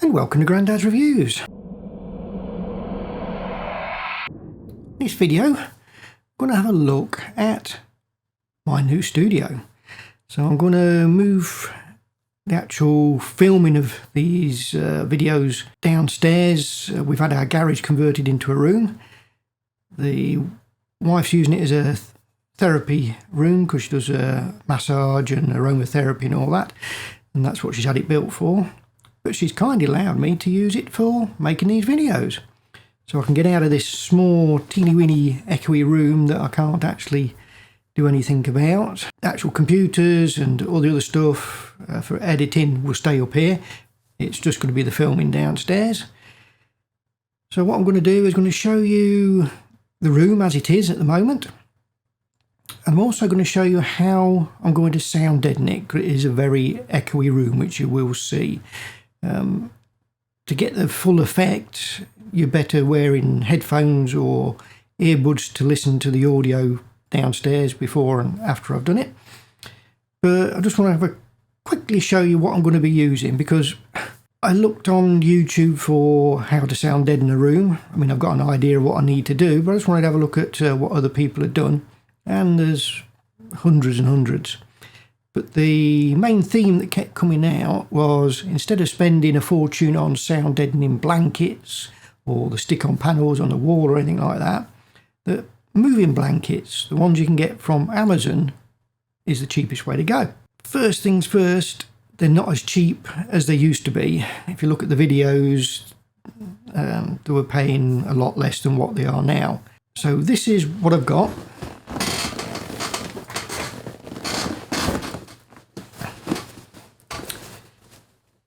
and welcome to Grandad's Reviews. This video, I'm going to have a look at my new studio. So I'm going to move the actual filming of these videos downstairs. We've had our garage converted into a room. The wife's using it as a therapy room because she does massage and aromatherapy and all that, and that's what she's had it built for. But she's kindly allowed me to use it for making these videos, so I can get out of this small teeny weeny echoey room that I can't actually do anything about. Actual computers and all the other stuff for editing will stay up here. It's just going to be the filming downstairs. So what I'm going to do is going to show you the room as it is at the moment. And I'm also going to show you how I'm going to sound deaden it, because it is a very echoey room, which you will see. To get the full effect, you're better wearing headphones or earbuds to listen to the audio downstairs before and after I've done it. But I just want to quickly show you what I'm going to be using, because I looked on YouTube for how to sound deaden a room. I mean, I've got an idea of what I need to do, but I just wanted to have a look at what other people had done. And there's hundreds and hundreds. But the main theme that kept coming out was, instead of spending a fortune on sound deadening blankets or the stick-on panels on the wall or anything like that, the moving blankets, the ones you can get from Amazon, is the cheapest way to go. First things first, they're not as cheap as they used to be. If you look at the videos, they were paying a lot less than what they are now. So this is what I've got.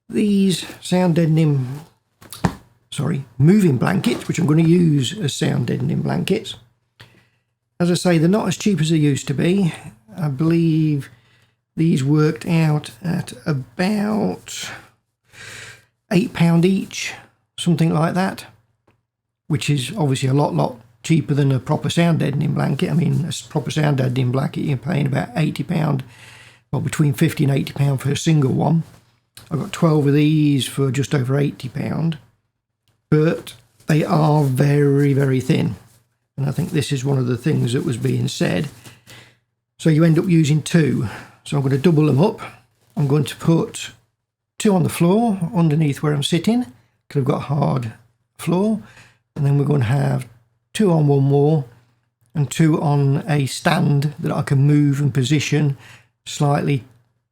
These moving blankets, which I'm going to use as sound deadening blankets. As I say, they're not as cheap as they used to be. I believe these worked out at about £8 each, something like that, which is obviously a lot cheaper than a proper sound deadening blanket. I mean, a proper sound deadening blanket, you're paying about £80, well, between £50 and £80 for a single one. I've got 12 of these for just over £80, but they are very, very thin. And I think this is one of the things that was being said. So you end up using two. So I'm going to double them up. I'm going to put two on the floor underneath where I'm sitting, because I've got a hard floor. And then we're going to have two on one wall and two on a stand that I can move and position slightly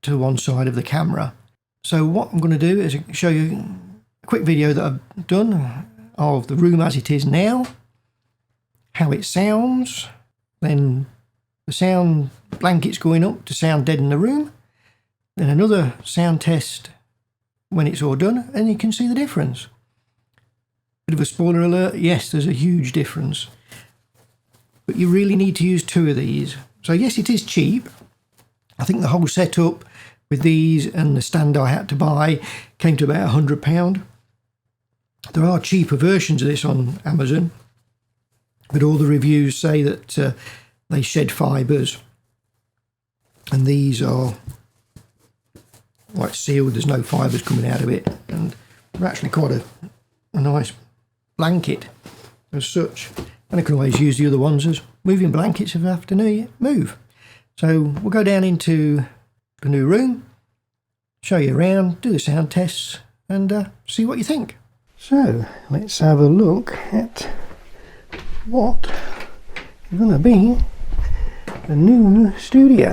to one side of the camera. So what I'm going to do is show you a quick video that I've done of the room as it is now, how it sounds, then the sound blankets going up to sound deaden the room, then another sound test when it's all done, and you can see the difference. Bit of a spoiler alert, yes, there's a huge difference. But you really need to use two of these. So yes, it is cheap. I think the whole setup with these and the stand I had to buy came to about £100. There are cheaper versions of this on Amazon, but all the reviews say that they shed fibres, and these are like sealed, there's no fibres coming out of it, and they're actually quite a nice blanket as such. And I can always use the other ones as moving blankets if I have to move. So we'll go down into the new room, show you around, do the sound tests, and see what you think. So let's have a look at what is going to be the new studio.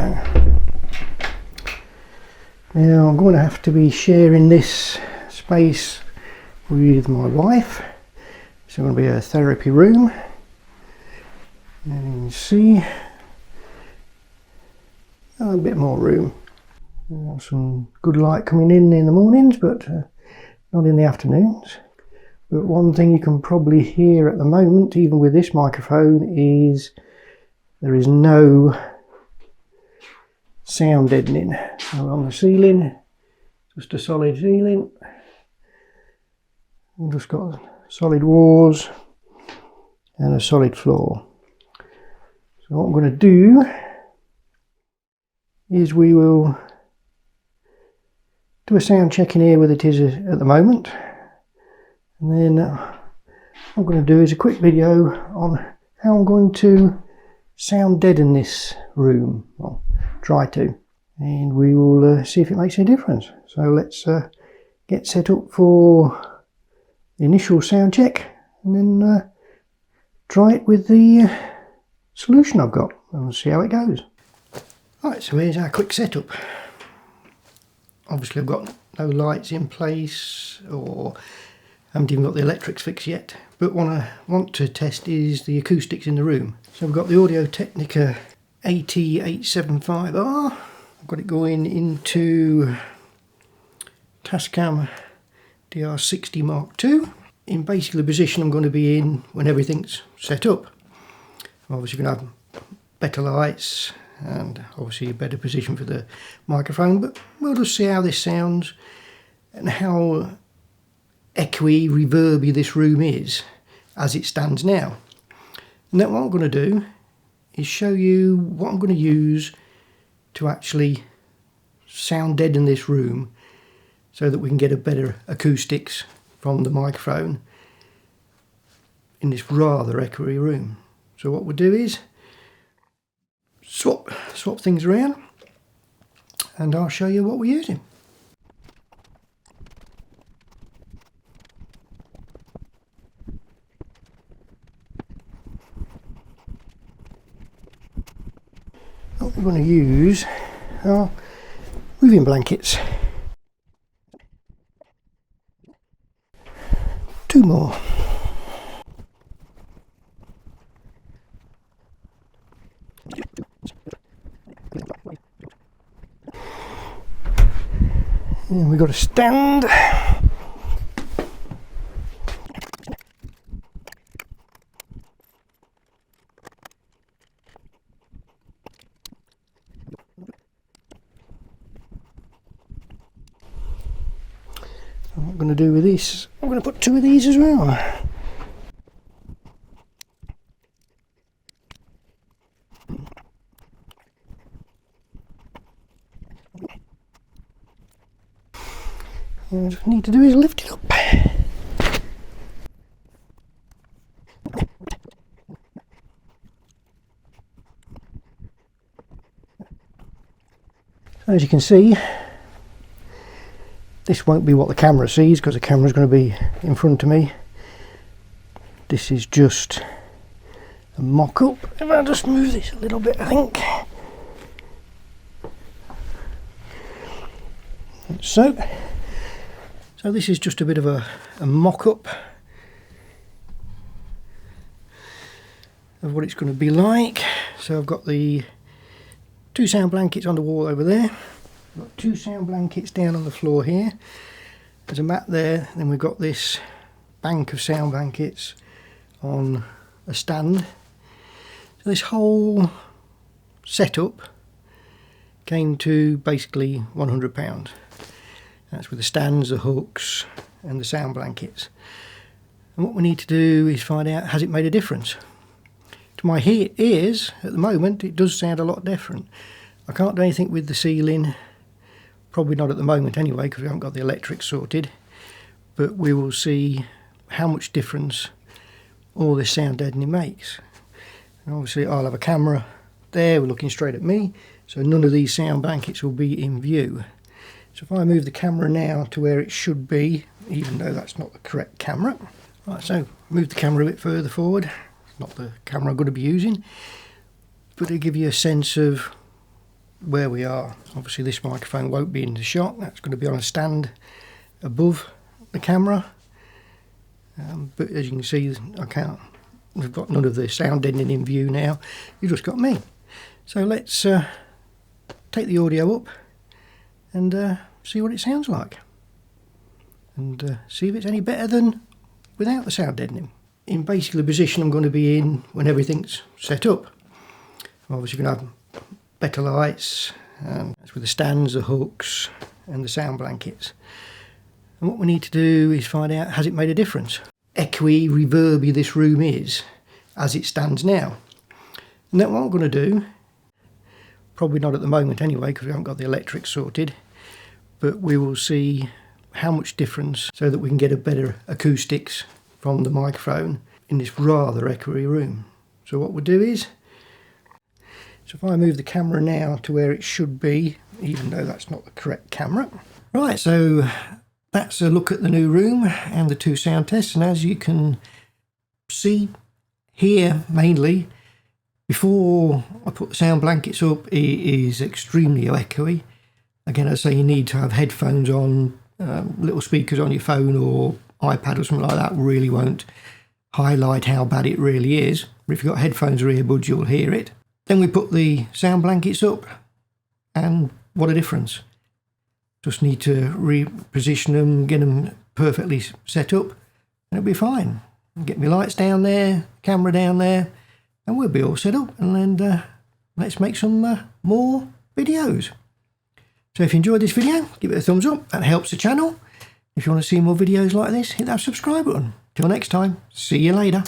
Now I'm going to have to be sharing this space with my wife. It's going to be a therapy room, and you can see a bit more room. Some good light coming in the mornings, but not in the afternoons. But one thing you can probably hear at the moment, even with this microphone, is there is no sound deadening. So on the ceiling, just a solid ceiling. We've just got solid walls and a solid floor. So what I'm going to do is we will do a sound check in here where it is at the moment, And then what I'm going to do is a quick video on how I'm going to sound deaden this room. Well, try to. And we will see if it makes any difference. So let's get set up for the initial sound check and then try it with the solution I've got and see how it goes. Right, so here's our quick setup. Obviously I've got no lights in place, or haven't even got the electrics fixed yet, but what I want to test is the acoustics in the room. So I've got the Audio Technica AT875R. I've got it going into Tascam DR60 Mark II in basically the position I'm going to be in when everything's set up. I'm obviously going to have better lights and obviously a better position for the microphone, but we'll just see how this sounds and how echoey, reverby this room is as it stands now. And then what I'm going to do is show you what I'm going to use to actually sound deaden this room so that we can get a better acoustics from the microphone in this rather echoey room. So what we'll do is swap things around and I'll show you what we're using. What we're going to use are moving blankets. 2 more. And we've got a stand. What I'm going to do with this, I'm going to put 2 of these as well. And what I need to do is lift it up. As you can see, this won't be what the camera sees because the camera's going to be in front of me. This is just a mock-up. If I just move this a little bit, I think. So this is just a bit of a mock-up of what it's going to be like. So I've got the 2 sound blankets on the wall over there. I've got 2 sound blankets down on the floor here. There's a mat there. Then we've got this bank of sound blankets on a stand. So this whole setup came to basically £100. That's with the stands, the hooks and the sound blankets. And what we need to do is find out, has it made a difference? To my ears at the moment it does sound a lot different. I can't do anything with the ceiling, probably not at the moment anyway because we haven't got the electrics sorted, but we will see how much difference all this sound deadening makes. And obviously I'll have a camera there, we're looking straight at me, so none of these sound blankets will be in view. So if I move the camera now to where it should be, even though that's not the correct camera. Right, so move the camera a bit further forward. It's not the camera I'm going to be using, but to give you a sense of where we are. Obviously this microphone won't be in the shot, that's going to be on a stand above the camera. But as you can see, we've got none of the sound deadening in view now, you've just got me. So let's take the audio up and see what it sounds like, and see if it's any better than without the sound deadening. In basically the position I'm going to be in when everything's set up. I'm obviously going to have better lights, that's with the stands, the hooks and the sound blankets. And what we need to do is find out, has it made a difference? Echoey, reverby this room is as it stands now. And then what I'm going to do, probably not at the moment anyway because we haven't got the electrics sorted, but we will see how much difference so that we can get a better acoustics from the microphone in this rather echoey room. So what we'll do is, so if I move the camera now to where it should be, even though that's not the correct camera. Right, so that's a look at the new room and the 2 sound tests. And as you can see here, mainly, before I put the sound blankets up, it is extremely echoey. Again, I say you need to have headphones on, little speakers on your phone or iPad or something like that really won't highlight how bad it really is. But if you've got headphones or earbuds, you'll hear it. Then we put the sound blankets up, and what a difference. Just need to reposition them, get them perfectly set up, and it'll be fine. Get my lights down there, camera down there, and we'll be all set up. And then let's make some more videos. So if you enjoyed this video, give it a thumbs up. That helps the channel. If you want to see more videos like this, hit that subscribe button. Till next time, see you later.